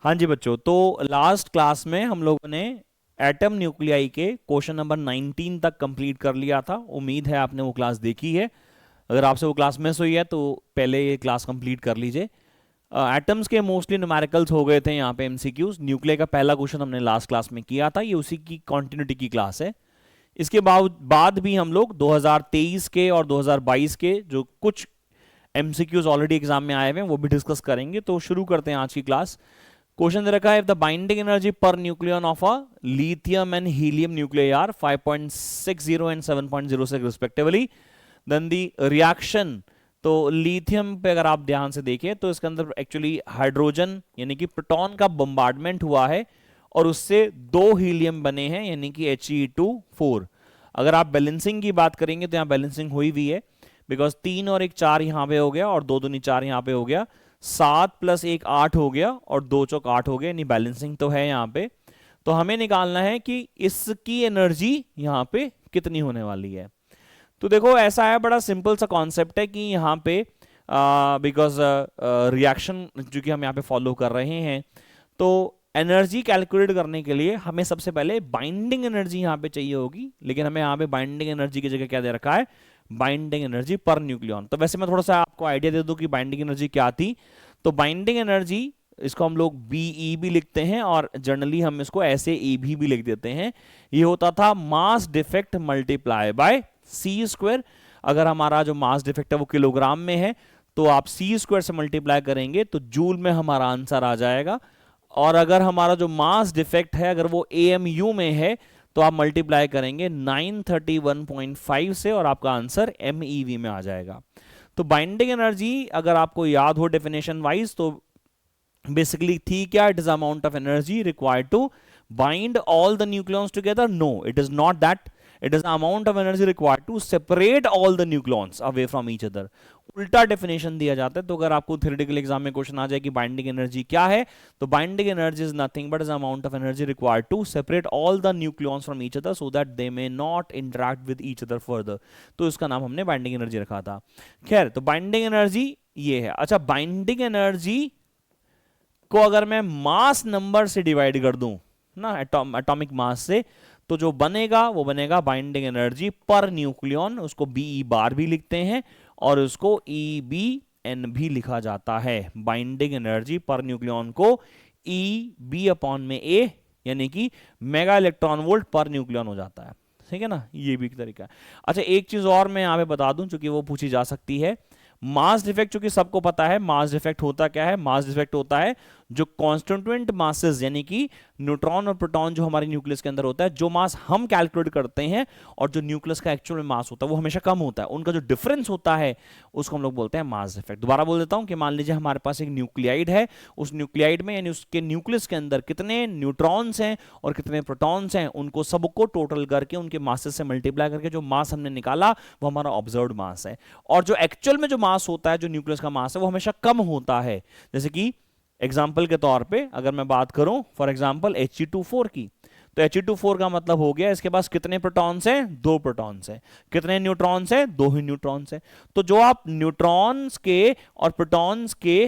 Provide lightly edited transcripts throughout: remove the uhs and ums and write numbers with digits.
हाँ जी बच्चों, तो लास्ट क्लास में हम लोगों ने एटम न्यूक्लियाई के क्वेश्चन नंबर 19 तक कंप्लीट कर लिया था। उम्मीद है आपने वो क्लास देखी है। अगर आपसे वो क्लास मिस हुई है तो पहले ये क्लास कंप्लीट कर लीजिए। एटम्स के मोस्टली न्यूमेरिकल्स हो गए थे यहाँ पे एमसीक्यूज। न्यूक्लियर का पहला क्वेश्चन हमने लास्ट क्लास में किया था, ये उसी की कॉन्टिन्यूटी की क्लास है। इसके बाद भी हम लोग 2023 के और 2022 के जो कुछ एमसीक्यूज ऑलरेडी एग्जाम में आए हुए हैं वो भी डिस्कस करेंगे। तो शुरू करते हैं आज की क्लास। क्वेश्चन दे रखा है, the binding energy per nucleon of a lithium and helium nuclear are 5.60 and 7.06 respectively, then the reaction. तो लिथियम पे अगर आप ध्यान से देखें तो इसके अंदर एक्चुअली हाइड्रोजन यानी कि प्रोटॉन का बम्बार्डमेंट हुआ है और उससे दो हीलियम बने हैं यानी कि He2 4। अगर आप बैलेंसिंग की बात करेंगे तो यहाँ बैलेंसिंग हुई हुई है, बिकॉज 3 और 1 4 यहाँ पे हो गया और 2 दूनी 4 यहाँ पे हो गया, 7 + 1 8 हो गया और 2 चौक 8 हो गया, यानी बैलेंसिंग तो है यहाँ पे। तो हमें निकालना है कि इसकी एनर्जी यहाँ पे कितनी होने वाली है। तो देखो ऐसा है, बड़ा सिंपल सा कॉन्सेप्ट है कि यहाँ पे बिकॉज रिएक्शन जो कि हम यहाँ पे फॉलो कर रहे हैं, तो एनर्जी कैलकुलेट करने के लिए हमें सबसे पहले बाइंडिंग एनर्जी यहाँ पे चाहिए होगी। लेकिन हमें यहाँ पे बाइंडिंग एनर्जी की जगह क्या दे रखा है, बाइंडिंग एनर्जी पर न्यूक्लियन। तो वैसे मैं थोड़ा सा आपको आइडिया दे दूं कि बाइंडिंग एनर्जी क्या थी। तो बाइंडिंग एनर्जी, इसको हम लोग बीई भी लिखते हैं और जनरली हम इसको ऐसे ई भी लिख देते हैं। ये होता था mass defect multiply by C²। अगर हमारा जो मास डिफेक्ट है वो किलोग्राम में है तो आप C² से मल्टीप्लाई करेंगे तो जूल में हमारा आंसर आ जाएगा। और अगर हमारा जो मास डिफेक्ट है अगर वो AMU में है तो आप मल्टीप्लाई करेंगे 931.5 से और आपका आंसर MeV में आ जाएगा। तो बाइंडिंग एनर्जी अगर आपको याद हो डेफिनेशन वाइज तो बेसिकली थी क्या, it is amount of energy required to bind all the nucleons together. No, it is not that, it is amount of energy required to separate all the nucleons away from each other. उल्टा definition दिया जाता है। तो अगर आपको theoretical exam में question आ जाए कि बाइंडिंग एनर्जी क्या है, तो binding energy is nothing but is amount of energy required to separate all the nucleons from each other so that they may not interact with each other further. तो इसका नाम हमने बाइंडिंग एनर्जी रखा था। खैर, तो बाइंडिंग एनर्जी ये है। अच्छा, बाइंडिंग एनर्जी को अगर मैं मास नंबर से डिवाइड कर दूं ना, एटॉमिक मास से, तो जो बनेगा वो बनेगा बाइंडिंग एनर्जी पर न्यूक्लियन। उसको BE बार भी लिखते हैं और उसको EBN भी लिखा जाता है। बाइंडिंग एनर्जी पर न्यूक्लियन को EB/A यानी कि mega electron volt per nucleon हो जाता है। ठीक है ना, ये भी एक तरीका है। अच्छा, एक चीज और मैं यहां पे बता दूं चूंकि वो पूछी जा सकती है। मास डिफेक्ट चूंकि सबको पता है, मास डिफेक्ट होता क्या है, मास डिफेक्ट होता है जो कॉन्स्टिट्यूएंट मासेस यानी कि न्यूट्रॉन और प्रोटॉन जो हमारे न्यूक्लियस के अंदर होता है, जो मास हम कैलकुलेट करते हैं और जो न्यूक्लियस का एक्चुअल में मास होता है वो हमेशा कम होता है। उनका जो डिफरेंस होता है उसको हम लोग बोलते हैं मास डिफेक्ट। दोबारा बोल देता हूं कि मान लीजिए हमारे पास एक न्यूक्लियाइड है, उस न्यूक्लियाइड में यानी उसके न्यूक्लियस के अंदर कितने न्यूट्रॉन्स हैं और कितने प्रोटॉन्स हैं, उनको सबको टोटल करके उनके मासेस से मल्टीप्लाई करके जो मास हमने निकाला वो हमारा ऑब्जर्व्ड मास है। और जो एक्चुअल में जो मास होता है, जो न्यूक्लियस का मास है, वो हमेशा कम होता है। जैसे कि एग्जाम्पल के तौर पे अगर मैं बात करूं फॉर एग्जाम्पल He2 4 की, तो He2 4 का मतलब हो गया इसके पास कितने प्रोटॉन्स हैं, 2 प्रोटॉन्स हैं। कितने न्यूट्रॉन्स हैं, 2 ही न्यूट्रॉन्स हैं। तो जो आप न्यूट्रॉन्स के और प्रोटॉन्स के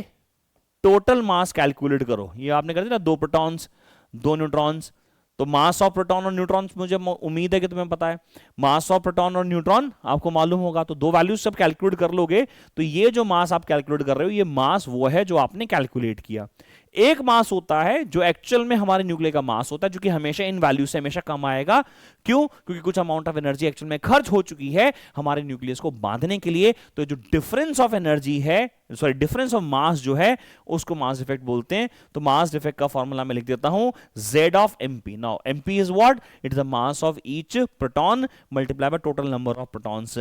टोटल मास कैलकुलेट करो, ये आपने कर दिया ना, 2 प्रोटॉन्स 2 न्यूट्रॉन्स, तो मास ऑफ प्रोटॉन और न्यूट्रॉन मुझे उम्मीद है कि तुम्हें पता है। मास ऑफ प्रोटॉन और न्यूट्रॉन आपको मालूम होगा, तो 2 वैल्यूज सब कैलकुलेट कर लोगे तो ये जो मास आप कैलकुलेट कर रहे हो ये मास वो है जो आपने कैलकुलेट किया। एक मास होता है जो एक्चुअल में हमारे न्यूक्लियर का मास होता है, जो कि हमेशा इन वैल्यू से हमेशा कम आएगा। क्यों? क्योंकि कुछ अमाउंट ऑफ एनर्जी एक्चुअल में खर्च हो चुकी है हमारे न्यूक्लियस को बांधने के लिए। तो जो डिफरेंस ऑफ एनर्जी है, सॉरी डिफरेंस ऑफ मास जो है, उसको मास डिफेक्ट बोलते हैं। तो मास डिफेक्ट का फॉर्मूला मैं लिख देता हूं Z(MP). Now MP is what? It is the mass of each proton multiply by total number of protons.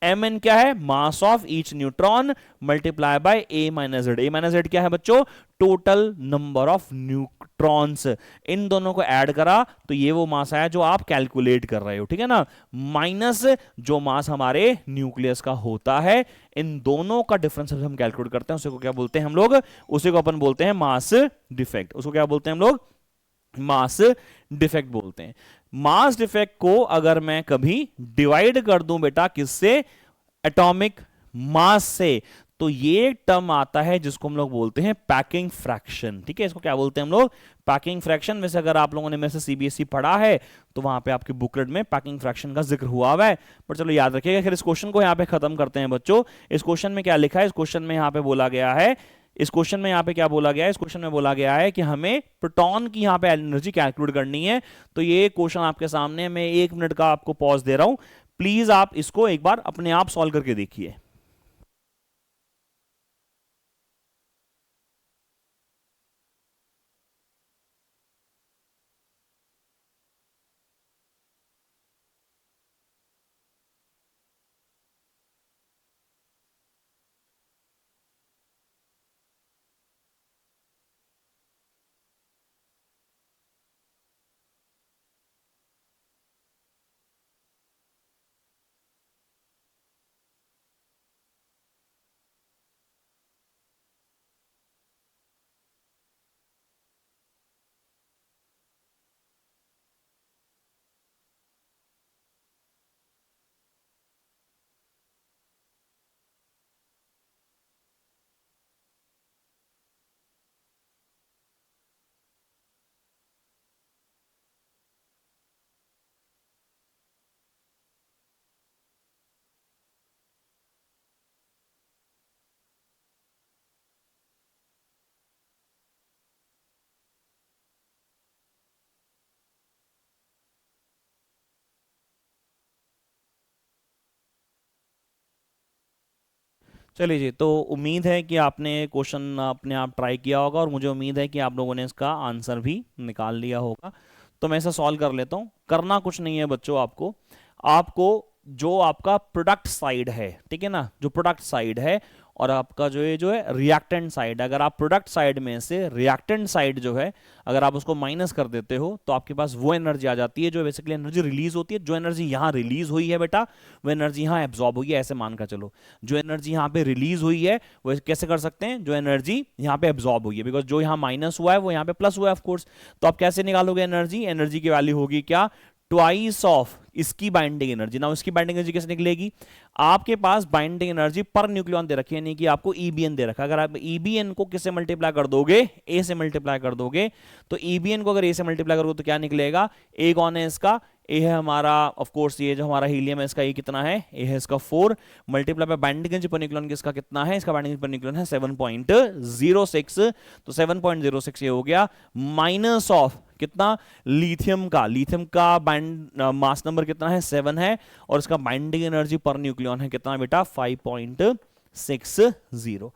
Mn क्या है? Mass of each neutron multiply by A-Z। A-Z क्या है बच्चों? Total number of neutrons. इन दोनों को add करा तो ये वो मास आया जो आप कैलकुलेट कर रहे हो, ठीक है ना, माइनस जो मास हमारे न्यूक्लियस का होता है। इन दोनों का डिफरेंस हम कैलकुलेट करते हैं, उसी को क्या बोलते हैं हम लोग? उसी को अपन बोलते हैं मास डिफेक्ट। उसको क्या बोलते हैं हम लोग? मास डिफेक्ट बोलते हैं। मास डिफेक्ट को अगर मैं कभी डिवाइड कर दूं बेटा किससे? एटॉमिक मास से, तो ये टर्म आता है जिसको हम लोग बोलते हैं पैकिंग फ्रैक्शन। ठीक है, इसको क्या बोलते हैं हम लोग? Packing fraction. वैसे अगर आप लोगों ने मेरे से सीबीएसई पढ़ा है तो वहां पे आपके बुकलेट में पैकिंग फ्रैक्शन का जिक्र हुआ हुआ है, पर चलो याद रखिएगा। फिर इस क्वेश्चन को यहाँ पे खत्म करते हैं बच्चों। इस क्वेश्चन में क्या लिखा है? इस क्वेश्चन में यहाँ पे बोला गया है, इस क्वेश्चन में यहाँ पे क्या बोला गया है? इस क्वेश्चन में बोला गया है कि हमें प्रोटॉन की यहाँ पे एनर्जी कैलकुलेट करनी है। तो ये क्वेश्चन आपके सामने, मैं 1 मिनट का आपको पॉज दे रहा हूं, प्लीज आप इसको एक बार अपने आप सॉल्व करके देखिए। चलिए जी, तो उम्मीद है कि आपने क्वेश्चन अपने आप ट्राई किया होगा और मुझे उम्मीद है कि आप लोगों ने इसका आंसर भी निकाल लिया होगा। तो मैं इसे सॉल्व कर लेता हूँ। करना कुछ नहीं है बच्चों, आपको आपको जो आपका प्रोडक्ट साइड है, ठीक है ना, जो प्रोडक्ट साइड है और आपका जो है रिएक्टेंट साइड, अगर आप प्रोडक्ट साइड में से रिएक्टेंट साइड जो है अगर आप उसको माइनस कर देते हो तो आपके पास वो एनर्जी आ जाती है जो बेसिकली एनर्जी रिलीज होती है। जो एनर्जी यहाँ रिलीज हुई है बेटा, वो एनर्जी यहाँ एब्जॉर्ब हुई है, ऐसे मान कर चलो। जो एनर्जी यहाँ पे रिलीज हुई है वो कैसे कर सकते हैं? जो एनर्जी यहाँ पे एब्जॉर्ब हुई है, बिकॉज जो यहाँ माइनस हुआ है वो यहाँ पे प्लस हुआ है ऑफकोर्स। तो आप कैसे निकालोगे एनर्जी? एनर्जी की वैल्यू होगी क्या? ट्वाइस ऑफ इसकी बाइंडिंग एनर्जी। ना इसकी बाइंडिंग एनर्जी कैसे निकलेगी? आपके पास बाइंडिंग एनर्जी पर न्यूक्लियन दे रखी है, नहीं कि आपको ईबीएन दे रखा है। अगर आप ईबीएन को किससे मल्टीप्लाई कर दोगे? ए से मल्टीप्लाई कर दोगे। तो ईबीएन को अगर ए से मल्टीप्लाई करोगे तो क्या निकलेगा? ए कौन है इसका? ए है हमारा ऑफ कोर्स, ये जो हमारा हीलियम है इसका ए कितना है? ए है इसका 4 multiply by binding energy per nucleon किसका कितना है? इसका बाइंडिंग पर न्यूक्लियन है 7.06। तो 7.06 ये हो गया माइनस ऑफ कितना? लिथियम का। लिथियम का बाइंड मास नंबर कितना है? 7 है और इसका बाइंडिंग एनर्जी पर न्यूक्लियन है कितना बेटा? 5.60।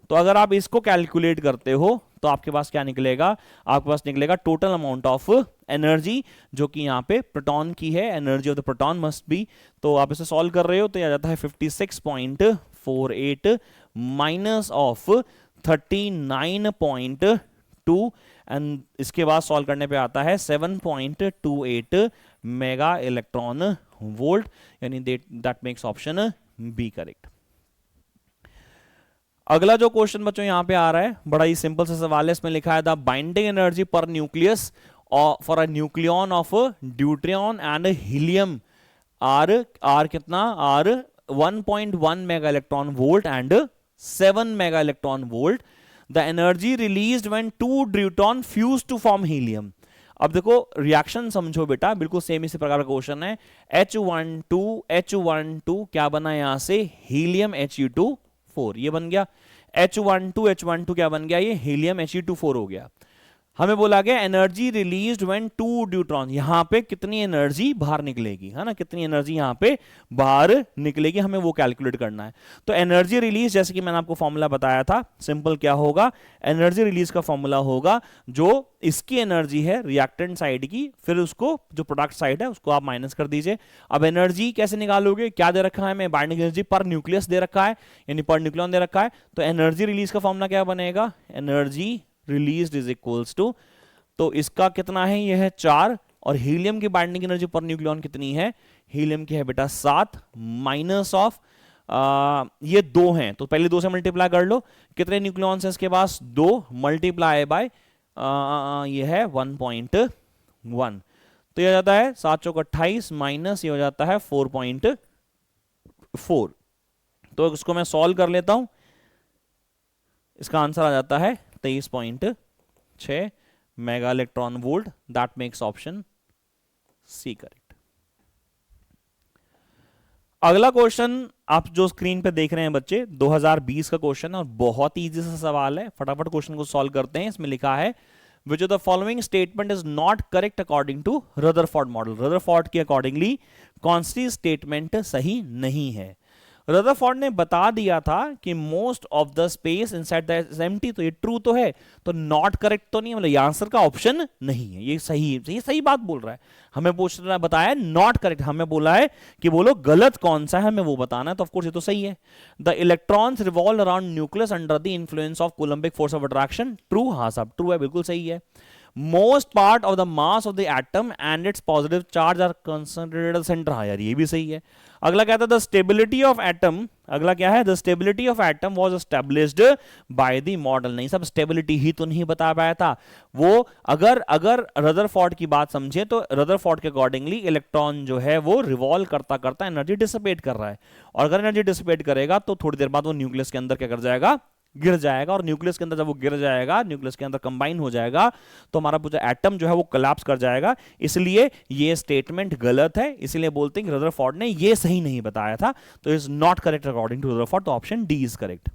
तो अगर आप इसको कैलकुलेट करते हो तो आपके पास क्या निकलेगा? आपके पास निकलेगा टोटल अमाउंट ऑफ एनर्जी जो कि यहाँ पे प्रोटॉन की है, energy of the proton must be. तो आप इसे सॉल्व कर रहे हो तो यह आ जाता है 56.48 माइनस ऑफ 39.2 एंड इसके बाद सॉल्व करने पे आता है 7.28 मेगा इलेक्ट्रॉन वोल्ट, यानी that makes option B correct. अगला जो क्वेश्चन बच्चों यहां पे आ रहा है बड़ा ही सिंपल सा सवाल है। इसमें लिखा है the binding energy per nucleus for a nucleon of deuteron and helium are कितना? Are 1.1 mega electron volt and 7 mega electron volt. The energy released when 2 deuteron fuse to form helium. अब देखो reaction समझो बेटा, बिल्कुल same इसी प्रकार का question है। H12 क्या बना यहां से? हीलियम He2 4 ये बन गया। H12 क्या बन गया? ये हीलियम He2 4 हो गया। हमें बोला गया एनर्जी रिलीज्ड व्हेन 2 ड्यूट्रॉन, यहां पे कितनी एनर्जी बाहर निकलेगी, है ना, कितनी एनर्जी यहां पे बाहर निकलेगी, हमें वो कैलकुलेट करना है। तो एनर्जी रिलीज, जैसे कि मैंने आपको फॉर्मूला बताया था, सिंपल क्या होगा? एनर्जी रिलीज का फॉर्मूला होगा जो इसकी एनर्जी है रिएक्टेंट साइड की, फिर उसको जो प्रोडक्ट साइड है उसको आप माइनस कर दीजिए। अब एनर्जी कैसे निकालोगे? क्या दे रखा है हमें? बाइंडिंग एनर्जी पर न्यूक्लियस दे रखा है, यानी पर न्यूक्लियन दे रखा है। तो एनर्जी रिलीज का फॉर्मूला क्या बनेगा? Energy released is equals to, तो इसका कितना है? यह है 4 और हीलियम की बाइंडिंग एनर्जी पर न्यूक्लियन कितनी है? हीलियम की है बेटा 7 माइनस ऑफ ये 2 हैं तो पहले 2 से मल्टीप्लाई कर लो। कितने न्यूक्लियॉन्स हैं इसके पास? 2 मल्टीप्लाई बाय ये है 1.1, तो ये हो जाता है 7 चौक 28 माइनस ये हो जाता है 4.4। तो इसको मैं सॉल्व कर लेता हूं। इसका आंसर आ जाता है 23.6 mega electron volt. That makes option C correct. अगला क्वेश्चन आप जो स्क्रीन पे देख रहे हैं बच्चे, 2020 का क्वेश्चन है और बहुत इजी सा सवाल है। फटाफट क्वेश्चन को सॉल्व करते हैं। इसमें लिखा है which of the following statement is not correct according to Rutherford model. Rutherford के अकॉर्डिंगली कौन सी स्टेटमेंट सही नहीं है। रदरफोर्ड ने बता दिया था कि most of the space inside the is empty, तो ये ट्रू तो है, तो नॉट करेक्ट तो नहीं है, मतलब ये आंसर का ऑप्शन नहीं है, ये सही बात बोल रहा है। हमें पूछ रहा बताया नॉट करेक्ट, हमें बोला है कि बोलो गलत कौन सा है, हमें वो बताना है, तो ऑफ कोर्स ये तो सही है। The electrons revolve around nucleus under the influence of coulombic force of attraction. True, हाँ साहब ट्रू है, बिल्कुल सही है। Most part of the mass of the atom and its positive charge are concentrated at the centre. हाँ यार ये भी सही है। अगला क्या था, द स्टेबिलिटी ऑफ एटम, अगला क्या है, the stability of atom was established by the model. नहीं सब स्टेबिलिटी ही तो नहीं बता पाया था वो। अगर रदरफोर्ड की बात समझे तो रदरफोर्ड के अकॉर्डिंगली इलेक्ट्रॉन जो है वो रिवॉल्व करता करता एनर्जी डिसिपेट कर रहा है, और अगर एनर्जी डिसिपेट करेगा तो थोड़ी देर बाद वो न्यूक्लियस के अंदर क्या कर जाएगा, गिर जाएगा, और न्यूक्लियस के अंदर जब वो गिर जाएगा, न्यूक्लियस के अंदर कंबाइन हो जाएगा, तो हमारा पूरा एटम जो है वो कोलैप्स कर जाएगा। इसलिए ये स्टेटमेंट गलत है, इसलिए बोलते हैं कि रदरफोर्ड ने ये सही नहीं बताया था, तो is not correct according to Rutherford, तो ऑप्शन डी इज करेक्ट।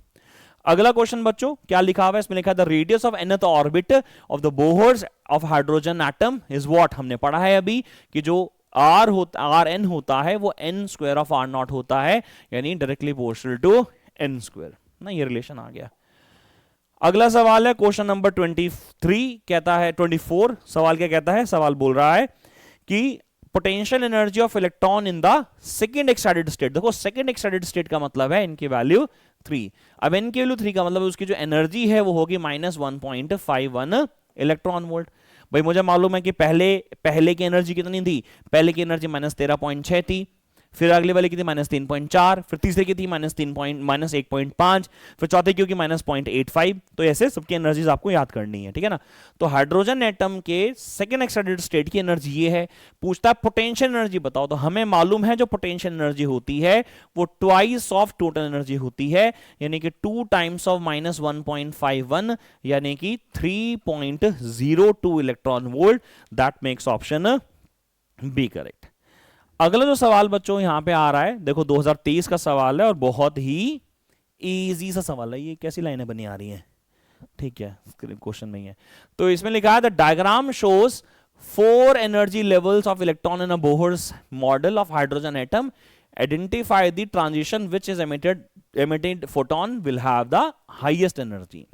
अगला क्वेश्चन बच्चों क्या लिखा हुआ है, इसमें लिखा है the radius of nth orbit of the Bohr's of hydrogen atom is what. हमने पढ़ा है अभी कि जो आर एन होता है वो n square of r naught होता है, यानी directly proportional to n square ना, ये रिलेशन आ गया। अगला सवाल है क्वेश्चन नंबर 23, कहता है 24, सवाल क्या कहता है, सवाल बोल रहा है कि potential energy of electron in the second excited state. देखो सेकंड एक्साइटेड स्टेट का मतलब है इनकी वैल्यू 3। अब इनकी वैल्यू 3 का मतलब उसकी जो एनर्जी है वो होगी -1.51 इलेक्ट्रॉन वोल्ट। भाई मुझे मालूम है कि पहले की एनर्जी कितनी थी, पहले की एनर्जी -13.6 थी, फिर अगले वाले की थी -3.4, फिर तीसरे की थी -1.5, फिर चौथे की होगी -0.85। तो ऐसे सबकी एनर्जीज आपको याद करनी है, ठीक है ना। तो हाइड्रोजन एटम के सेकेंड एक्साइटेड स्टेट की एनर्जी ये है। पूछता है पोटेंशियल एनर्जी बताओ, तो हमें मालूम है जो पोटेंशियल एनर्जी होती है वो ट्वाइस ऑफ टोटल एनर्जी होती है, यानी कि 2 टाइम्स ऑफ -1.51, यानी कि 3.02 electron volt. That makes option B correct. अगला जो सवाल बच्चों यहां पे आ रहा है, देखो 2023 का सवाल है और बहुत ही इजी सा सवाल है। ये कैसी लाइनें बनी आ रही हैं, ठीक है क्वेश्चन में ही है। तो इसमें लिखा है the diagram shows 4 energy levels of electron in a Bohr's model of hydrogen atom. Identify the transition which is emitted photon will have the highest energy।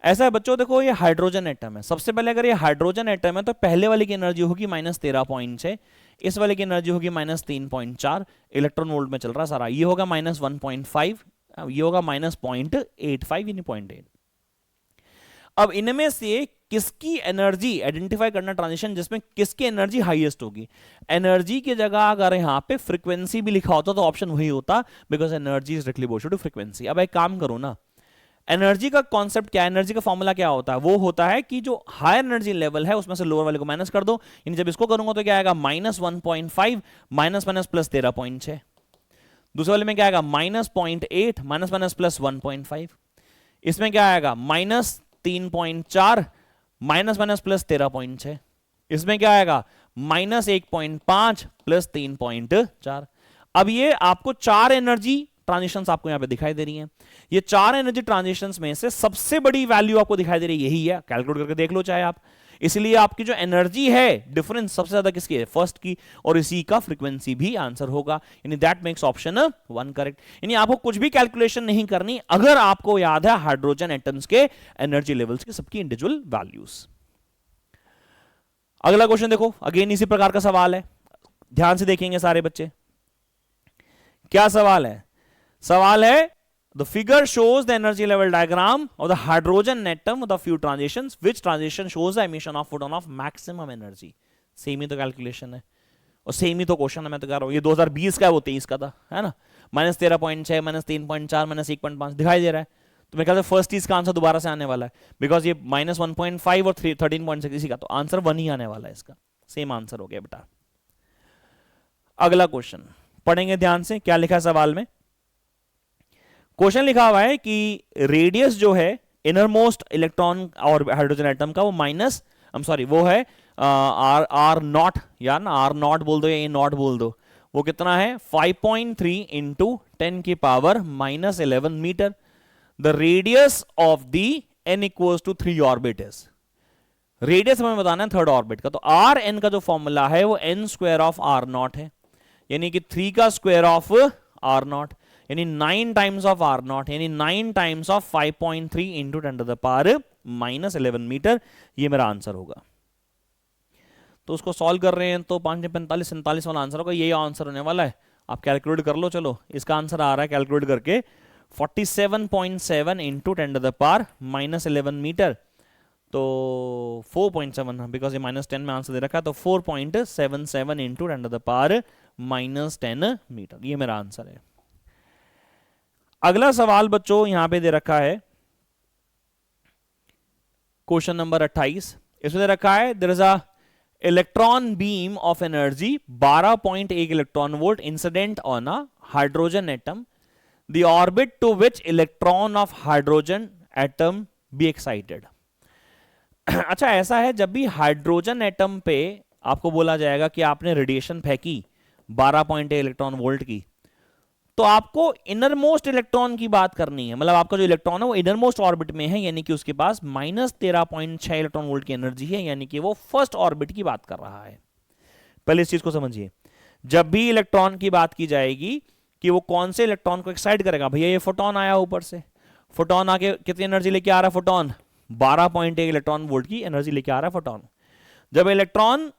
ऐसा है बच्चों, देखो ये हाइड्रोजन एटम है। सबसे पहले अगर ये हाइड्रोजन एटम है तो पहले वाले की एनर्जी होगी -13.6, इस वाले की एनर्जी होगी -3.4, इलेक्ट्रॉन वोल्ट में चल रहा है सारा, ये होगा -1.5, ये होगा -0.85 यानी 0.8। अब इनमें से किसकी एनर्जी आइडेंटिफाई करना ट्रांजिशन जिसमें किसकी एनर्जी हाईएस्ट होगी। एनर्जी की जगह अगर यहां पे फ्रीक्वेंसी भी लिखा होता तो ऑप्शन वही होता, because energy is directly proportional to frequency. अब एक काम करो ना, एनर्जी का कॉन्सेप्ट क्या है, एनर्जी का फॉर्मूला क्या होता है, वो होता है कि जो हायर एनर्जी लेवल है उसमें से लोअर वाले को माइनस कर दो, यानी जब इसको करूंगा तो क्या आएगा -1.5 माइनस माइनस प्लस 13.6, दूसरे वाले में क्या आएगा -0.8 माइनस माइनस प्लस 1.5, इसमें क्या आएगा -3.4 माइनस माइनस प्लस 13.6, इसमें क्या आएगा -1.5 प्लस 3.4। अब ये आपको 4 एनर्जी ट्रांजिशंस आपको यहां पे दिखाई दे रही हैं। ये 4 एनर्जी ट्रांजिशंस में से सबसे बड़ी वैल्यू आपको दिखाई दे रही है, यही है, कैलकुलेट करके देख लो चाहे आप। इसलिए आपकी जो एनर्जी है डिफरेंस सबसे ज्यादा किसकी है, फर्स्ट की, और इसी का फ्रीक्वेंसी भी आंसर होगा, यानी दैट मेक्स ऑप्शन 1 करेक्ट। यानी आपको कुछ भी कैलकुलेशन नहीं करनी अगर आपको याद है हाइड्रोजन एटम्स के एनर्जी लेवल्स की सबकी इंडिविजुअल वैल्यूज। अगला क्वेश्चन देखो, अगेन इसी प्रकार का सवाल है, ध्यान से देखेंगे सारे बच्चे। क्या सवाल है, सवाल है the figure shows the energy level diagram of the hydrogen atom with a few transitions, which transition shows the emission of photon of maximum energy। Same ही तो कैलकुलेशन है और सेम ही तो क्वेश्चन है, मैं तो कह रहा हूं ये 2020 का है, वो 23 का था, है ना। -13.6 -3.4 -1.5 दिखाई दे रहा है, तो मैं कहता हूं फर्स्ट चीज का आंसर दोबारा से आने वाला है, बिकॉज ये -1.5 और 13.6 इसी का, तो आंसर 1 ही आने वाला है इसका, सेम आंसर हो गया बेटा। अगला क्वेश्चन पढ़ेंगे ध्यान से, क्या लिखा है सवाल में। क्वेश्चन लिखा हुआ है कि रेडियस जो है इनर मोस्ट इलेक्ट्रॉन और हाइड्रोजन एटम का वो माइनस, सॉरी वो है आर नॉट, या ना आर नॉट बोल दो या ए नॉट बोल दो, वो कितना है 5.3 इंटू 10 की power minus 11 metre. The radius of the n equals to 3 orbit is, radius हमें बताना है थर्ड ऑर्बिट का, तो आर एन का जो फॉर्मूला है वो n square of r naught है, यानी कि 3 का स्क्वायर ऑफ आर नॉट, यानी 9 टाइम्स ऑफ आर नॉट, यानी 9 times of 5.3 into 10 to the power minus 11 metre. ये मेरा आंसर होगा। तो उसको सॉल्व कर रहे हैं तो 5 45 47 वाला आंसर होगा, यही आंसर होने वाला है। आप कैलकुलेट कर लो। चलो इसका आंसर आ रहा है कैलकुलेट करके 47.7 into 10 to the power minus 11 metre, तो 4.7, बिकॉज ये -10 में आंसर दे रखा है, तो 4.77 into 10 to the power -10 metre, ये मेरा आंसर है। अगला सवाल बच्चों यहां पे दे रखा है क्वेश्चन नंबर 28। इसमें दे रखा है there is a electron beam of energy 12.1 electron volt incident on a hydrogen atom, the orbit to which electron of hydrogen atom be excited. अच्छा ऐसा है, जब भी हाइड्रोजन एटम पे आपको बोला जाएगा कि आपने रेडिएशन फेंकी 12.1 इलेक्ट्रॉन वोल्ट की, तो आपको इनर मोस्ट इलेक्ट्रॉन की बात करनी है। मतलब आपका जो इलेक्ट्रॉन है वो इनर मोस्ट ऑर्बिट में है, यानी कि उसके पास -13.6 इलेक्ट्रॉन वोल्ट की एनर्जी है, यानी कि वो फर्स्ट ऑर्बिट की बात कर रहा है। पहले इस चीज को समझिए, जब भी इलेक्ट्रॉन की बात की जाएगी कि वो कौन से इलेक्ट्रॉन को एक्साइट करेगा, भैया ये फोटोन आया ऊपर से, फोटोन आके कितनी एनर्जी लेके आ रहा है, फोटोन 12.1 इलेक्ट्रॉन वोल्ट की एनर्जी लेके आ रहा है फोटोन। जब इलेक्ट्रॉन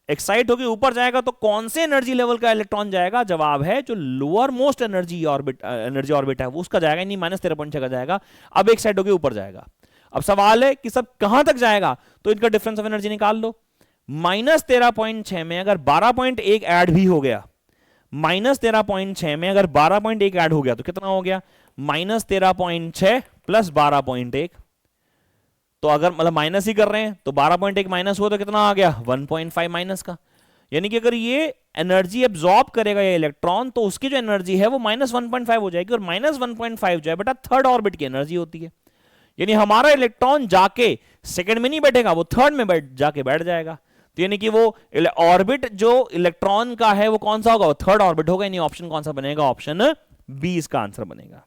एक्साइट होकर ऊपर जाएगा तो कौन से एनर्जी लेवल का इलेक्ट्रॉन जाएगा, जवाब है जो लोअर मोस्ट एनर्जी ऑर्बिट है वो उसका जाएगा, नहीं -13.6 का जाएगा। अब एक्साइट होकर ऊपर जाएगा। अब सवाल है कि सब कहां तक जाएगा, तो इनका डिफरेंस ऑफ एनर्जी निकाल लो। -13.6 में अगर 12.1 ऐड भी हो गया, -13.6 में अगर 12.1 ऐड हो गया तो कितना हो गया, -13.6 प्लस 12.1, तो अगर मतलब माइनस ही कर रहे हैं तो 12.1 माइनस हुआ तो कितना आ गया 1.5 माइनस का, यानी कि अगर ये एनर्जी एब्जॉर्ब करेगा ये इलेक्ट्रॉन तो उसकी जो एनर्जी है वो -1.5 हो जाएगी, और -1.5 जो है बेटा थर्ड ऑर्बिट की एनर्जी होती है, यानी हमारा इलेक्ट्रॉन जाके सेकंड में नहीं बैठेगा, वो थर्ड में जाके बैठ जाएगा। तो यानी कि वो ऑर्बिट जो इलेक्ट्रॉन का है वो कौन सा होगा, वो थर्ड ऑर्बिट होगा, यानी ऑप्शन कौन सा बनेगा, ऑप्शन बी इसका आंसर बनेगा।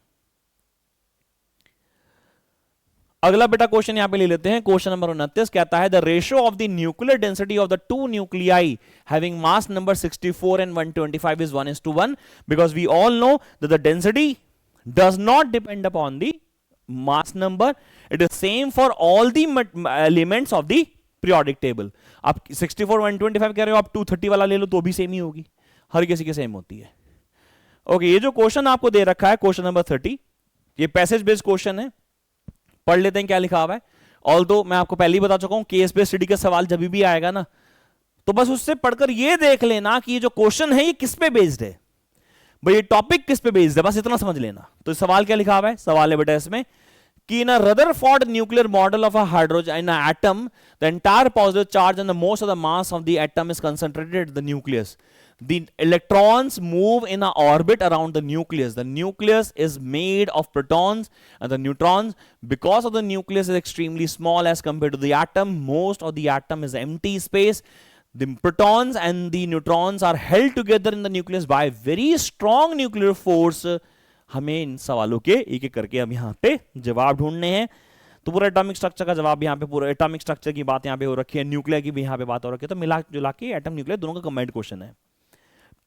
अगला बेटा क्वेश्चन यहां पे ले लेते हैं, क्वेश्चन नंबर 29 कहता है the ratio of the nuclear density of the two nuclei having mass number 64 and 125 is 1:1, because we all know that the density does not depend upon the mass number, it is same for all the elements of the periodic table। आप 64 125 कह रहे हो, आप 230 वाला ले लो तो भी same ही होगी, हर किसी की सेम होती है। ओके, ये जो क्वेश्चन आपको दे रखा है क्वेश्चन नंबर 30, ये पैसेज बेस्ड क्वेश्चन है, पढ़ लेते हैं क्या लिखा हुआ है। ऑल्दो मैं आपको पहले ही बता चुका हूं केस बेस्ड स्टडी का सवाल जब भी आएगा ना, तो बस उससे पढ़कर ये देख लेना कि ये जो क्वेश्चन है ये किस पे बेस्ड है, भाई ये टॉपिक किस पे बेस्ड है, बस इतना समझ लेना। तो सवाल क्या लिखा हुआ है, सवाल है बेटा इसमें कि in a Rutherford nuclear model of a hydrogen in an atom, the entire positive charge and the most of the mass of the atom is concentrated at the nucleus. The electrons move in an orbit around the nucleus. The nucleus is made of protons and the neutrons. Because of the nucleus is extremely small as compared to the atom, most of the atom is empty space. The protons and the neutrons are held together in the nucleus by very strong nuclear force. हमें इन सवालों के एक एक करके हम यहाँ पे जवाब ढूंढने हैं। तो पूरा एटॉमिक स्ट्रक्चर का जवाब यहाँ पे, पूरा एटॉमिक स्ट्रक्चर की बात यहाँ पे हो रखी है, न्यूक्लियर की भी यहाँ पे बात हो रखी है, तो मिला जुला के एटम न्यूक्लियर दोनों का कंबाइंड क्वेश्चन है।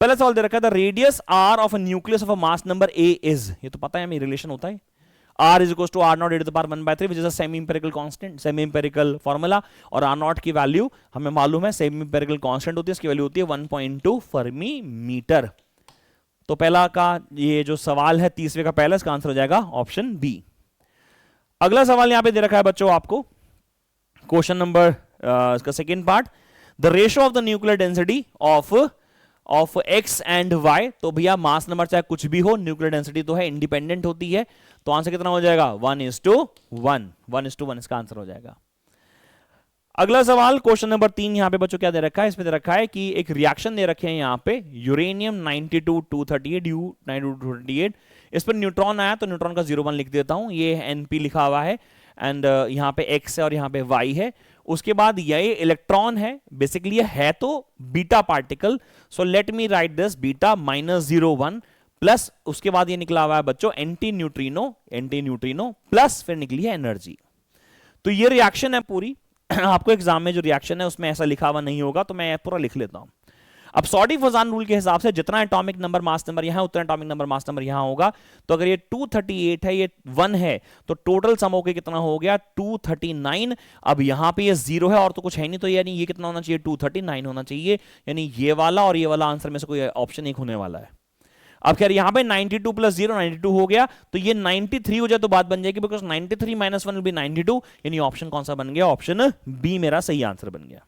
पहला सवाल दे रखा है the radius r of a nucleus of a mass number A is, ये तो पता है हमें रिलेशन होता है, r is equals to r naught e to the power 1/3 which is a semi empirical constant, semi empirical formula, और r naught की value हमें मालूम है सेमी इंपेरिकल कांस्टेंट होती है, इसकी वैल्यू होती है 1.2 फर्मी मीटर। तो पहला का ये जो सवाल है 30वें का पहला, इसका आंसर हो जाएगा ऑप्शन बी। अगला सवाल यहां पे दे रखा है बच्चों आपको, क्वेश्चन नंबर इसका second part, the ratio of the nuclear density of X and Y. तो भैया मास नंबर चाहे कुछ भी हो, न्यूक्लियर डेंसिटी तो है इंडिपेंडेंट होती है, तो आंसर कितना हो जाएगा 1:1, 1:1 इसका आंसर हो जाएगा। अगला सवाल क्वेश्चन नंबर 3 यहां पे बच्चों क्या दे रखा है, इसमें दे रखा है कि एक रिएक्शन दे रखे हैं यहां पे यूरेनियम 92 238 U 92 238 इस पर न्यूट्रॉन आया तो न्यूट्रॉन का 0 1 लिख देता हूं, ये NP लिखा हुआ है एंड यहां पे X है और यहां पे Y है। उसके बाद ये इलेक्ट्रॉन है, बेसिकली ये है तो beta particle, so let me right this beta -0 1 plus उसके बाद ये निकला हुआ है बच्चों एंटी न्यूट्रिनो प्लस फिर निकली है एनर्जी। तो ये रिएक्शन है पूरी। आपको एग्जाम में जो रिएक्शन है उसमें ऐसा लिखा हुआ नहीं होगा तो मैं पूरा लिख लेता हूं। अब सॉडी-फजान रूल के हिसाब से जितना एटॉमिक नंबर मास नंबर यहां उतना एटॉमिक नंबर मास नंबर यहां होगा। तो अगर ये 238 है, ये 1 है, तो टोटल सम होके कितना हो गया 239। अब यहां पे ये 0 है और तो कुछ है नहीं, तो यानी ये कितना होना चाहिए 239 होना चाहिए, यानी ये वाला और ये वाला आंसर में से कोई ऑप्शन एक होने वाला है। अब खैर यहां पे 92 + 0 92 हो गया, तो ये 93 हो जाए तो बात बन जाएगी, बिकॉज 93 - 1 विल बी 92, यानी ऑप्शन कौन सा बन गया, ऑप्शन बी मेरा सही आंसर बन गया।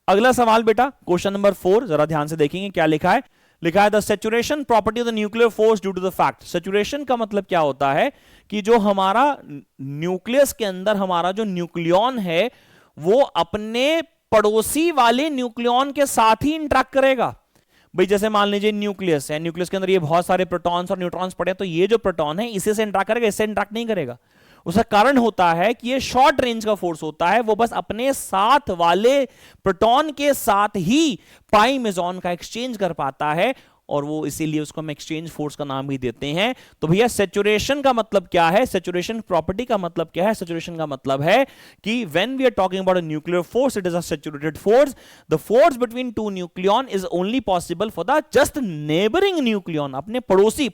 अगला सवाल बेटा क्वेश्चन नंबर 4, जरा ध्यान से देखेंगे क्या लिखा है। लिखा है the saturation property of the nuclear force due to the fact. Saturation का मतलब क्या होता है कि जो हमारा न्यूक्लियस के अंदर हमारा जो न्यूक्लियॉन है वो अपने पड़ोसी वाले न्यूक्लियॉन के साथ ही इंटरेक्ट करेगा। भाई जैसे मान लीजिए न्यूक्लियस है, न्यूक्लियस के अंदर ये बहुत सारे प्रोटॉन्स और न्यूट्रॉन्स पड़े, तो ये जो प्रोटॉन है इसी से इंटरेक्ट करेगा, इससे इंटरेक्ट नहीं करेगा। उसका कारण होता है कि ये शॉर्ट रेंज का फोर्स होता है, वो बस अपने साथ वाले प्रोटॉन के साथ ही पाई मेजॉन का एक्सचेंज कर पाता है, और वो इसीलिए उसको हम एक्सचेंज फोर्स का नाम भी देते हैं। तो भैया सैचुरेशन का मतलब क्या है, सैचुरेशन प्रॉपर्टी का मतलब क्या है? सैचुरेशन का मतलब है कि when we are talking about a nuclear force, it is a saturated force. The force between two nucleon is only possible for the just neighbouring nucleon. अपने पड़ोसी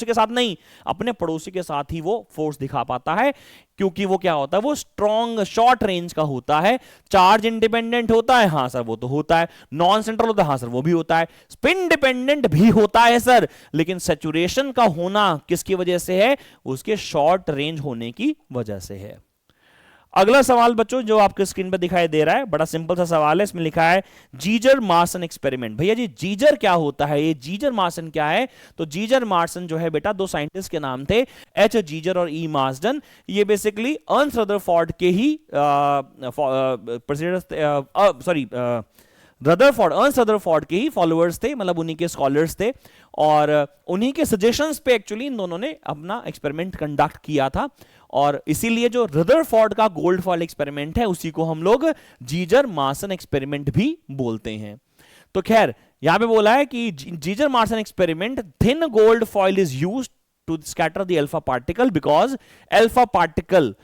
के साथ नहीं, अपने पड़ोसी के साथ ही वो फोर्स दिखा पाता है, क्योंकि वो क्या होता है, वो स्ट्रॉन्ग शॉर्ट रेंज का होता है। चार्ज इंडिपेंडेंट होता है, हां सर वो तो होता है। नॉन सेंट्रल होता है, हां सर वो भी होता है। स्पिन डिपेंडेंट भी होता है सर, लेकिन सैचुरेशन का होना किसकी वजह से है? उसके शॉर्ट रेंज होने की वजह से है। अगला सवाल बच्चों जो आपके स्क्रीन पर दिखाई दे रहा है, बड़ा सिंपल सा सवाल है। इसमें लिखा है जीजर मार्सन एक्सपेरिमेंट। भैया जी जीजर क्या होता है, ये जीजर मार्सन क्या है? तो जीजर मार्सन जो है बेटा, दो साइंटिस्ट के नाम थे, H जीजर और E मार्सन। ये बेसिकली अर्न्स्ट रदरफोर्ड के ही अर्न्स्ट रदरफोर्ड के ही फॉलोअर्स थे, मतलब उन्हीं के स्कॉलर्स थे, और उन्हीं के सजेशंस पे एक्चुअली इन दोनों ने अपना एक्सपेरिमेंट कंडक्ट किया था। और इसीलिए जो रदरफोर्ड का गोल्ड फॉइल एक्सपेरिमेंट है उसी को हम लोग जीजर मार्सन एक्सपेरिमेंट भी बोलते हैं। तो खैर यहां पे बोला है कि Geiger Marsden experiment, thin gold foil is used to scatter the alpha particle because alpha particle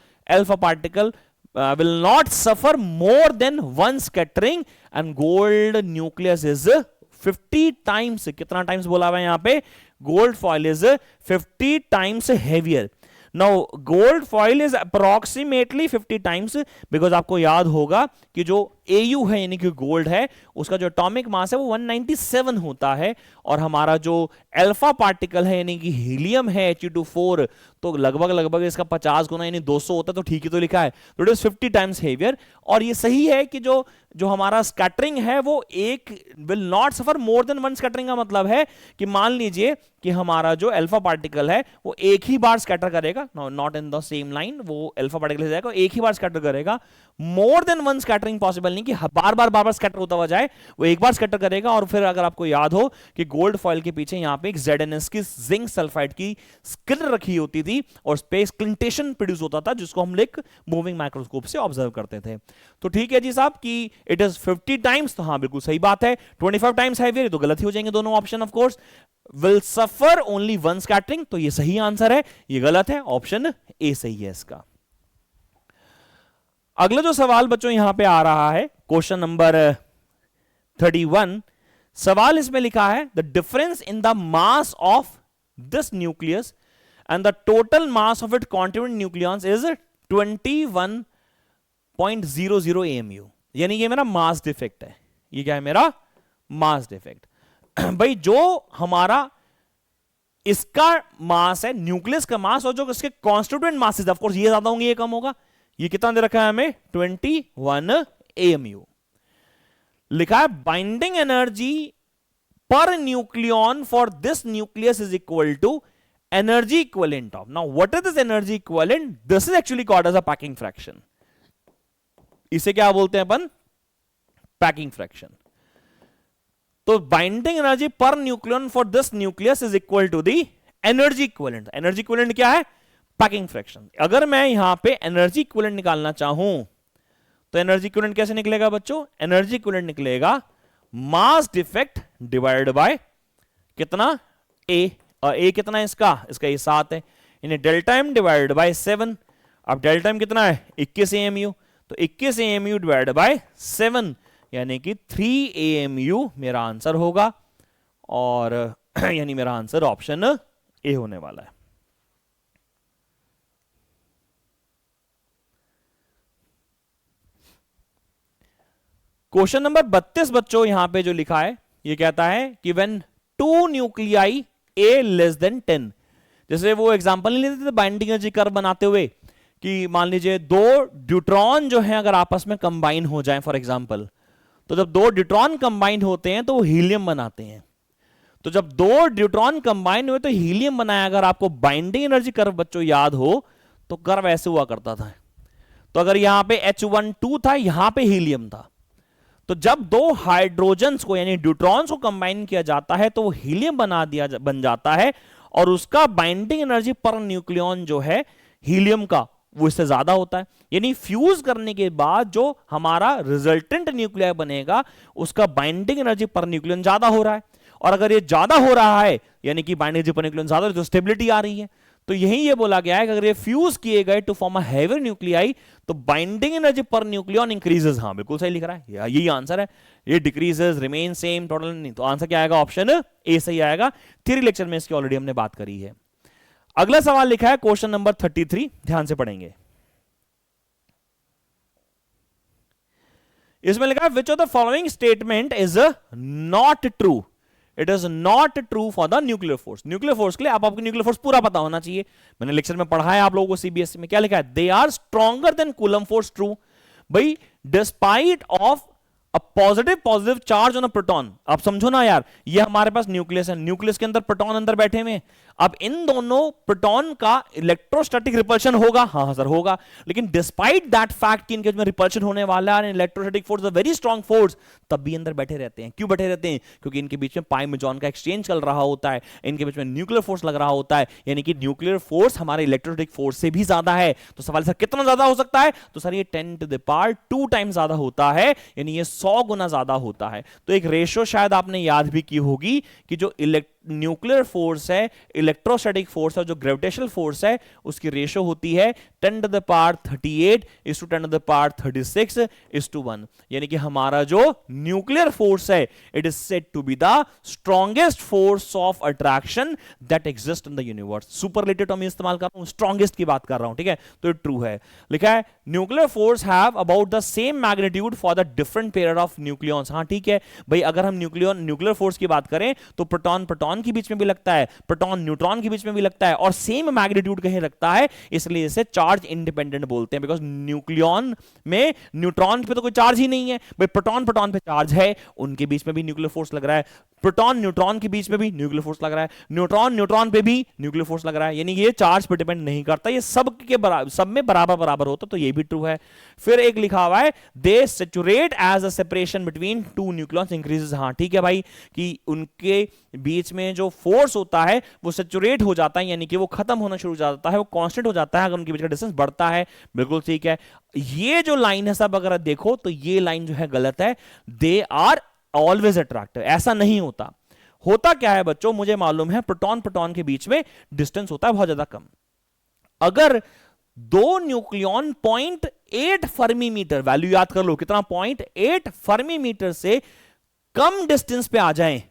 will not suffer more than one scattering and gold nucleus is 50 times, कितना टाइम्स बोला हुआ है यहां पे, gold foil is 50 times heavier. Now gold foil is approximately 50 times, because आपको याद होगा कि जो AU है यानी कि गोल्ड है, उसका जो एटॉमिक मास है वो 197 होता है, और हमारा जो अल्फा पार्टिकल है यानी कि हीलियम है He2 तो लगभग इसका 50 गुना यानी 200 होता है। तो ठीक ही तो लिखा है, तो इट इज 50 टाइम्स हेवियर। और ये सही है कि जो हमारा स्कैटरिंग है वो एक will not suffer more than one scattering का मतलब है कि मान लीजिए कि हमारा जो अल्फा पार्टिकल है वो एक ही बार स्कैटर करेगा, not in the same line, वो अल्फा पार्टिकल जाएगा एक ही बार स्कैटर करेगा। More than one scattering possible नहीं कि बार बार स्कैटर होता हुआ जाए, वो एक बार स्कैटर करेगा। और फिर अगर आपको याद हो कि गोल्ड फॉइल के पीछे यहां पे एक ZnS की जिंक सल्फाइड की स्किन रखी होती थी और स्पेस क्लिंटेशन प्रोड्यूस होता था, जिसको हम एक मूविंग माइक्रोस्कोप से ऑब्जर्व करते थे। तो ठीक है जी साहब कि इट इज 50 टाइम्स, तो हाँ बिल्कुल सही बात है। 25 टाइम्स हेवियर, तो गलत ही हो जाएंगे दोनों option of course. Will suffer only one scattering, तो ये सही आंसर है, ये गलत है, ऑप्शन ए सही है इसका। अगला जो सवाल बच्चों यहां पे आ रहा है क्वेश्चन नंबर 31, सवाल इसमें लिखा है the difference in the mass of this nucleus and the total mass of it contributed nucleons is 21.00 AMU। यानी ये मेरा मास डिफेक्ट है, ये क्या है मेरा मास डिफेक्ट। भाई जो हमारा इसका मास है, न्यूक्लियस का मास, और जो इसके कॉन्स्टिट्यूएंट मासेस, ऑफ कोर्स ये ज्यादा होंगे ये कम होगा। ये कितना दे रखा है हमें 21 AMU। लिखा है binding energy per nucleon for this nucleus is equal to energy equivalent of. Now what is this energy equivalent? This is actually called as a packing fraction. इसे क्या बोलते हैं अपन? Packing fraction. तो binding energy per nucleon for this nucleus is equal to the energy equivalent. Energy equivalent क्या है? Packing fraction. अगर मैं यहां पे एनर्जी इक्विवेलेंट निकालना चाहूं तो एनर्जी इक्विवेलेंट कैसे निकलेगा बच्चों? एनर्जी इक्विवेलेंट निकलेगा मास डिफेक्ट डिवाइडेड बाय कितना? ए कितना है इसका? ये 7 है, यानी डेल्टा एम डिवाइडेड बाय 7। अब डेल्टा एम कितना है? 21 AMU, तो 21 AMU डिवाइडेड बाय 7 यानी कि 3 AMU मेरा आंसर होगा, और यानी मेरा आंसर ऑप्शन ए होने वाला है। क्वेश्चन नंबर 32 बच्चों यहां पे जो लिखा है ये कहता है कि when 2 nuclei A less than 10, जैसे वो एग्जांपल नहीं लेते थे बाइंडिंग एनर्जी कर्व बनाते हुए कि मान लीजिए 2 ड्यूट्रॉन जो है अगर आपस में कंबाइन हो जाएं फॉर एग्जांपल, तो जब 2 ड्यूट्रॉन कंबाइन होते हैं तो वो हीलियम बनाते हैं। तो जब 2 ड्यूट्रॉन कंबाइन हुए तो हीलियम बनाया। अगर आपको बाइंडिंग एनर्जी कर्व बच्चों याद हो तो कर्व ऐसे हुआ करता था। तो अगर यहां पे H12 था, यहां पे हीलियम था, तो जब 2 हाइड्रोजन्स को यानी ड्यूट्रॉन्स को कंबाइन किया जाता है तो वो हीलियम बन जाता है, और उसका बाइंडिंग एनर्जी पर न्यूक्लियन जो है हीलियम का वो इससे ज्यादा होता है। यानी फ्यूज करने के बाद जो हमारा रिजल्टेंट न्यूक्लियर बनेगा उसका बाइंडिंग एनर्जी पर न्यूक्लियन ज्यादा हो रहा है, और अगर ये ज्यादा हो रहा है यानी कि बाइंडिंग एनर्जी पर न्यूक्लियन ज्यादा, तो स्टेबिलिटी आ रही है। तो यही ये बोला गया है कि अगर ये फ्यूज किए गए to form a heavier nuclei तो binding energy per nucleon increases. हाँ बिल्कुल सही लिख रहा है, यही आंसर है। ये डिक्रीजेस, रिमेन सेम, टोटल नहीं, तो आंसर क्या आएगा? ऑप्शन ए सही आएगा। थ्योरी लेक्चर में इसकी ऑलरेडी हमने बात करी है। अगला सवाल लिखा है क्वेश्चन नंबर 33, ध्यान से पढ़ेंगे। इसमें लिखा है which of the following statement is not true? It is not true for the nuclear force. Nuclear force के लिए आपको न्यूक्लियर फोर्स पूरा पता होना चाहिए, मैंने लेक्चर में पढ़ा है आप लोगों को सीबीएसई में। क्या लिखा है? They are stronger than Coulomb force. True भाई, despite of a positive charge on a proton. आप समझो ना यार, ये हमारे पास न्यूक्लियस है, न्यूक्लियस के अंदर प्रोटॉन अंदर बैठे हुए। अब इन दोनों प्रोटॉन का इलेक्ट्रोस्टैटिक रिपल्शन होगा, हाँ सर होगा, लेकिन डिस्पाइट दैट फैक्ट कि इनके में रिपल्शन होने वाला है, electrostatic force very strong force, तब भी अंदर बैठे रहते हैं। क्यों बैठे रहते हैं? क्योंकि इनके बीच में पाई मेजॉन का एक्सचेंज चल रहा होता है, इनके बीच में न्यूक्लियर फोर्स लग रहा होता है, यानी कि न्यूक्लियर फोर्स हमारे इलेक्ट्रोस्टैटिक फोर्स से भी ज्यादा है। तो सवाल सर कितना ज्यादा हो सकता है? तो सर ये 10 टू द पावर 2 टाइम्स ज्यादा होता है, यानी ये 100 गुना ज्यादा होता है। तो एक रेशियो शायद आपने याद भी की होगी कि जो न्यूक्लियर फोर्स है, इलेक्ट्रोस्टैटिक फोर्स है, जो ग्रेविटेशनल फोर्स है, उसकी रेशियो होती है 10 to the power 38 is to 10 to the power 36 is to 1। यानी कि हमारा जो न्यूक्लियर फोर्स है it is said to be the strongest force of attraction that exist in the universe. Superlative term इस्तेमाल कर रहा हूं, स्ट्रॉन्गेस्ट की बात कर रहा हूं, ठीक है? तो ट्रू है। लिखा है nuclear force have about the same magnitude for the different pair of nucleons. हाँ ठीक है भाई, अगर हम न्यूक्लियर फोर्स की बात करें तो प्रोटॉन के बीच में भी लगता है, प्रोटॉन न्यूट्रॉन के बीच में भी लगता है, और सेम मैग्नीट्यूड कहीं लगता है, इसलिए इसे चार्ज इंडिपेंडेंट बोलते हैं। बिकॉज न्यूक्लियॉन में न्यूट्रॉन पे तो कोई चार्ज ही नहीं है भाई, प्रोटॉन पे चार्ज है, उनके बीच में भी न्यूक्लियर फोर्स लग रहा है, प्रोटॉन न्यूट्रॉन के बीच में भी न्यूक्लियर फोर्स लग रहा है, न्यूट्रॉन पे भी न्यूक्लियर फोर्स लग रहा है, यानी ये चार्ज पे डिपेंड नहीं करता, ये सब में बराबर होता, तो ये भी ट्रू है। फिर एक लिखा हुआ है they saturate as a separation between 2 nucleons increases. हाँ ठीक है भाई, कि उनके बीच में जो फोर्स होता है वो सैचुरेट हो जाता है, यानी कि वो खत्म होना शुरू हो जाता है, वो कांस्टेंट हो जाता है अगर उनके बीच का डिस्टेंस बढ़ता है। बिल्कुल ठीक है। ये जो लाइन है सब अगर देखो तो ये लाइन जो है गलत है। दे आर ऑलवेज अट्रैक्टिव, ऐसा नहीं होता। होता क्या है बच्चों, मुझे मालूम है प्रोटॉन के बीच में डिस्टेंस होता है बहुत ज्यादा कम। अगर 2 न्यूक्लियॉन 0.8 फर्मी मीटर, वैल्यू याद कर लो कितना, 0.8 फर्मी मीटर से कम डिस्टेंस पे आ जाएं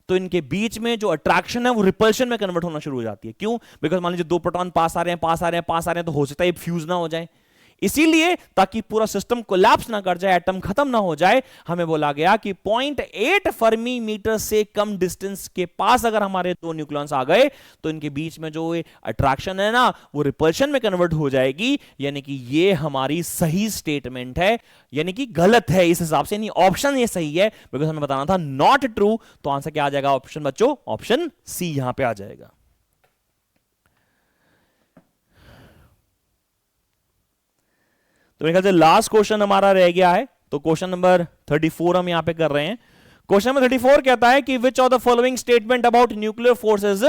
तो इनके बीच में जो अट्रैक्शन है वो रिपल्शन में कन्वर्ट होना शुरू हो जाती है। क्यों? बिकॉज मान लीजिए 2 प्रोटॉन पास आ रहे हैं तो हो सकता है फ्यूज ना हो जाए, इसीलिए ताकि पूरा सिस्टम कोलैप्स ना कर जाए, एटम खत्म ना हो जाए, हमें बोला गया कि 0.8 फर्मी मीटर से कम डिस्टेंस के पास अगर हमारे 2 न्यूक्लियॉन्स आ गए तो इनके बीच में जो अट्रैक्शन है ना वो रिपल्शन में कन्वर्ट हो जाएगी, यानी कि ये हमारी सही स्टेटमेंट है, यानी कि गलत है इस हिसाब से। नहीं, ऑप्शन ये सही है, बिकॉज हमें बताना था नॉट ट्रू। तो आंसर क्या आ जाएगा ऑप्शन बच्चों? ऑप्शन सी यहां पे आ जाएगा। तो मेरे ख्याल से लास्ट क्वेश्चन हमारा रह गया है, तो क्वेश्चन नंबर 34 हम यहां पे कर रहे हैं। क्वेश्चन नंबर 34 कहता है कि विच of the following statement about nuclear force is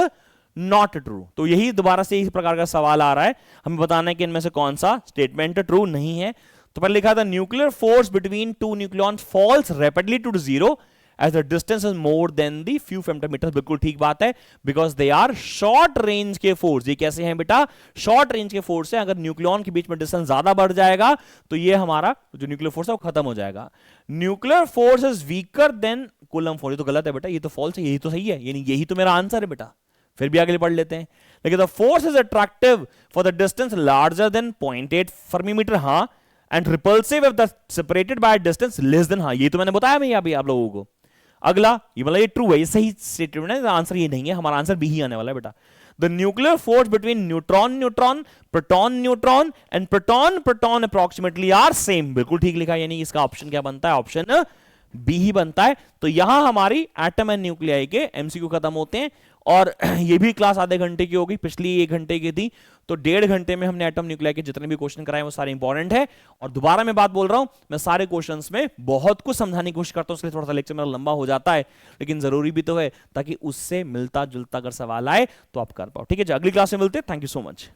not true. तो यही दोबारा से इस प्रकार का सवाल आ रहा है, हमें बताना है कि इनमें से कौन सा स्टेटमेंट ट्रू नहीं है। तो पहले लिखा था nuclear force between two nucleons falls rapidly to zero as the distance is more than the few femtometre. बिल्कुल ठीक बात है, because they are short range के फोर्स। ये कैसे हैं बेटा? शॉर्ट रेंज के फोर्स है। अगर न्यूक्लियॉन के बीच में डिस्टेंस ज्यादा बढ़ जाएगा तो ये हमारा जो न्यूक्लियर फोर्स है वो खत्म हो जाएगा। Nuclear force is weaker then Coulomb force. ये तो गलत है बेटा, ये तो फॉल्स है, यही तो सही है, यानी यही तो मेरा आंसर है बेटा। फिर भी आगे पढ़ लेते हैं। लेकिन the force is attractive for the distance larger than 0.8 fermi metre, हाँ, and repulsive if the separated by distance less than, हाँ, ये तो मैंने बताया मैं अभी आप लोगों को। अगला ये मतलब ये ट्रू है, ये सही स्टेटमेंट है, आंसर ये नहीं है, हमारा आंसर बी ही आने वाला है बेटा। The nuclear force between neutron neutron, proton neutron and proton proton approximately are same. बिल्कुल ठीक लिखा, यानी इसका ऑप्शन क्या बनता है? ऑप्शन बी ही बनता है। तो यहां हमारी एटम एंड न्यूक्लियाई के एमसीक्यू खत्म होते हैं। और ये भी क्लास आधे घंटे की होगी, पिछली 1 घंटे की थी, तो 1.5 घंटे में हमने एटम न्यूक्लियाई के जितने भी क्वेश्चन कराए वो सारे इंपॉर्टेंट है। और दोबारा मैं बात बोल रहा हूं, मैं सारे क्वेश्चंस में बहुत कुछ समझाने की कोशिश करता हूं, इसलिए थोड़ा सा लेक्चर मेरा लंबा हो जाता है, लेकिन जरूरी भी तो है ताकि उससे मिलता जुलता अगर सवाल आए तो आप कर पाओ। ठीक है जी, अगली क्लास में मिलते हैं। Thank you so much.